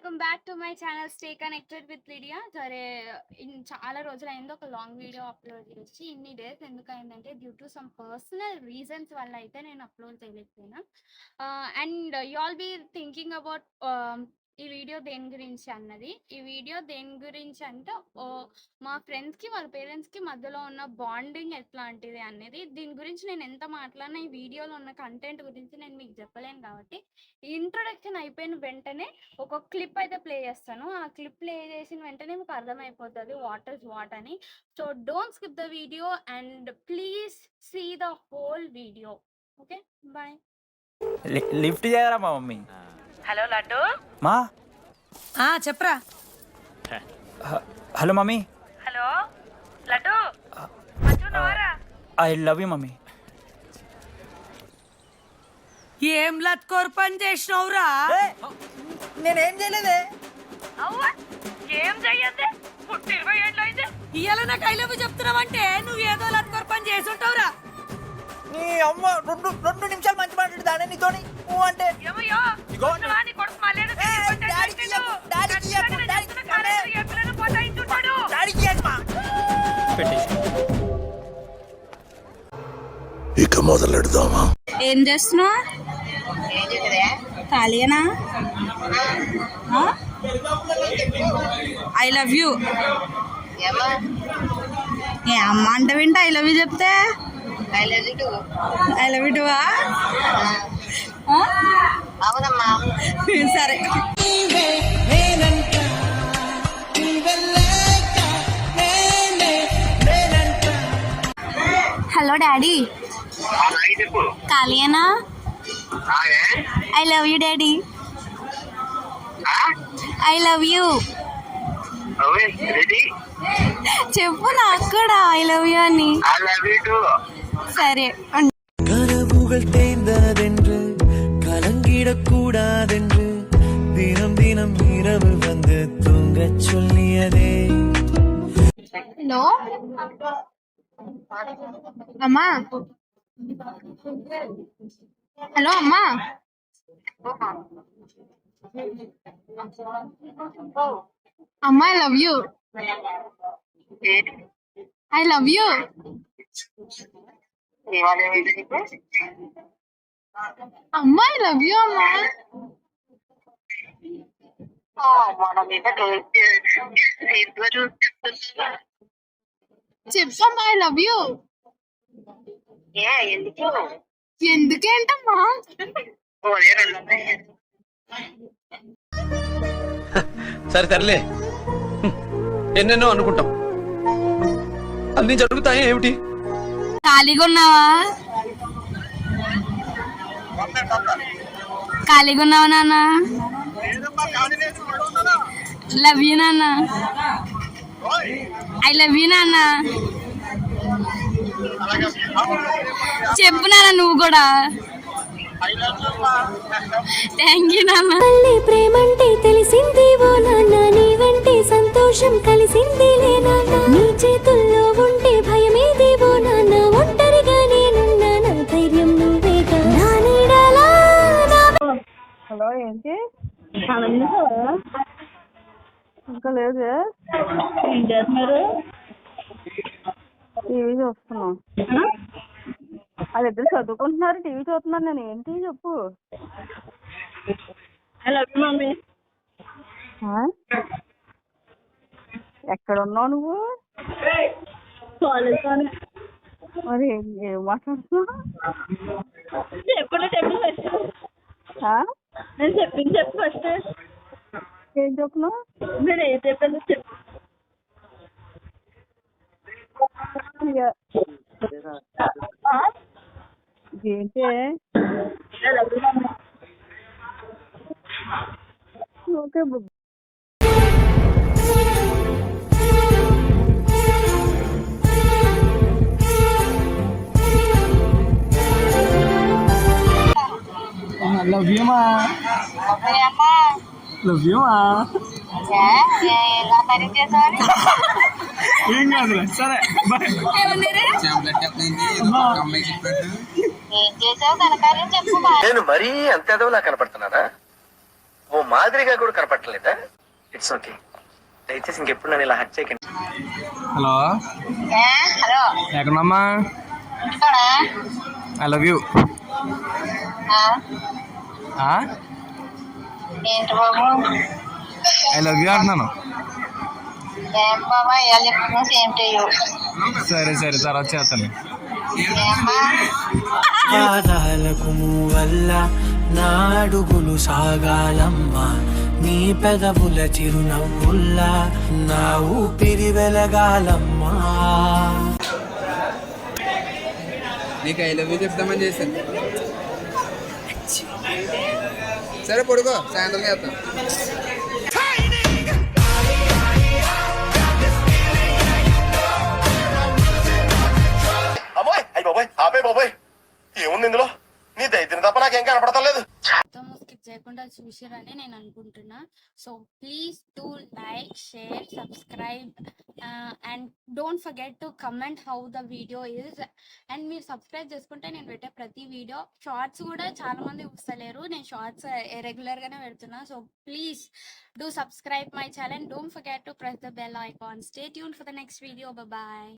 Welcome back to my channel stay connected with Lydia. సరే, చాలా రోజులైంది ఒక లాంగ్ వీడియో అప్లోడ్ చేసి. ఇన్ని డేస్ ఎందుకైందంటే due to some personal reasons వల్ల అయితే నేను అప్లోడ్ చేయలేకపోయినా. And you all be thinking about ఈ వీడియో దేని గురించి అన్నది. ఈ వీడియో దేని గురించి అంటే మా ఫ్రెండ్స్కి వాళ్ళ పేరెంట్స్కి మధ్యలో ఉన్న బాండింగ్ ఎట్లాంటిది అనేది. దీని గురించి నేను ఎంత మాట్లాడినా ఈ వీడియోలో ఉన్న కంటెంట్ గురించి నేను మీకు చెప్పలేను కాబట్టి ఇంట్రొడక్షన్ అయిపోయిన వెంటనే ఒక క్లిప్ అయితే ప్లే చేస్తాను. ఆ క్లిప్ ప్లే చేసిన వెంటనే మీకు అర్థమైపోతుంది వాట్ ఇస్ వాట్ అని. So don't skip the video and please see the whole video. Okay, bye. Lift చేయరా మా మమ్మీ. హలో లడ్డు. మా చెప్పరా. Hello mummy. హలో లడ్డు, మంచున్నావారా? I love you mummy. ఏం లత్కోర్ పని చేసినవురా? నేనేం చేయలేదే. అవ్వా, ఏం చెయ్యద్దే. 20 ఏళ్ళు అయితే ఇయ్యాల నాకు ఐ లవ్ యూ చెప్తున్నావంటే నువ్వు ఏదో లత్కోర్ పని చేసి ఉంటావురా. నీ అమ్మ రెండు నిమిషాలు మంచి మాట్లాడుతానే నీతోని. నువ్వు అంటే ఏమయ్యో నీ కొడుకు మళ్ళీ ఇక మొదలెడదామా? ఏం చేస్తున్నావు? ఖాళీనా? I love you. ఏ అమ్మ అంటే వింటే ఐ లవ్ యూ చెప్తే ఐ లవ్ యూ టూవా? అవునమ్మా. సరే. హలో డాడీ, ఖాళీనా? I love you daddy. I love you చెప్పు నాకు కూడా ఐ లవ్ యూ అని. సరే. கனவுகள் தேய்ந்ததென்று கலங்கிடக்கூடாதென்று தினம் தினம் இரவு வந்து தூங்கச் சொல்லியதே. హలో అమ్మా. హలో అమ్మా. అమ్మా I love you. I love you. అమ్మా ఐ లవ్ యూ అమ్మా. చెప్పమ్మా ఐ లవ్ యూ. ఎందుకేంటమ్మా? సరే తరలే, ఎన్నెన్నో అనుకుంటాం, అన్ని జరుగుతాయి ఏమిటి? ఖాళీగా ఉన్నావా? ఖాళీగా ఉన్నావా నాన్న? లవ్ యూ నాన్న. ఐ లవ్ యూ నాన్న. చెప్పు నాన్న నువ్వు కూడా. థ్యాంక్ యూ నాన్న. ప్రేమంటే తెలిసింది ఓ నాన్న, నీ వెంటే సంతోషం కలిసింది లే నాన్న, నీ చేతుల్లో ఉంటే భయమేది ఓ నాన్న, ఒంటరిగా నేనున్నా నా ధైర్యం నువ్వేగా నా నీడలా. హలో, ఏంటి ఇంకా లేదు? ఏం చేస్తున్నారు? టీవీ చూస్తున్నాం. వాళ్ళిద్దరు చదువుకుంటున్నారు, టీవీ చూస్తున్నారు. నేను ఏంటి చెప్పు. మమ్మీ, ఎక్కడ ఉన్నావు నువ్వు? మరి ఏం మాట్లాడుతున్నావు? నేను చెప్పింది చెప్పు ఫస్ట్. ఏం చెప్తున్నావు? నేను ఏం చెప్పాను చెప్పు. ఏంటి? Okay book. లవ్ యూ మా. లవ్ యూ మా. ఏం కాదు, సరే బాయ్. ఏం చేసావు కనకార్యం చెప్పు. నేను మరీ అంత ఎదవలా కనపడుతున్నానా? ఓ మాదిరిగా కూడా కనపడలేదా? ఇట్స్ ఓకే, దయచేసి ఇంకెప్పుడు నన్ను ఇలా హట్ చేయకండి. హలో ఎక్కడమ్మా? I love you. ఏంటి బాబు? ఐ లవ్ యూ అంటున్నాను. ఏం బాబా ఇవాళ సేమ్ టు యూ. సరే సరే తర్వాత చేస్తాను. పాదాలకు వల్ల నా అడుగులు సాగాలమ్మా, నీ పెదవుల చిరునవ్వుల్లా నా ఊపిరి వెలగాలమ్మా. నీకు ఐ లవ్ యూ చెప్తామని చేశాను. సరే పడుకో, సాయంత్రం చేస్తాను. అమ్మాయి అయ్యి బాబాయ్, ఆపే బాబాయ్, ఏముంది ఇందులో? నీ దైత్యం తప్ప నాకేం కనపడతలేదు. మొత్తం స్కిప్ చేయకుండా చూసిరని నేను అనుకుంటున్నా. So please do like, share, subscribe and don't forget to comment how the video is. And మీరు సబ్స్క్రైబ్ చేసుకుంటే నేను పెట్టే ప్రతి వీడియో, షార్ట్స్ కూడా చాలా మంది చూస్తలేరు, నేను షార్ట్స్ రెగ్యులర్గానే పెడుతున్నా. So please do subscribe my channel. Don't forget to press the bell icon. Stay tuned for the next video. Bye.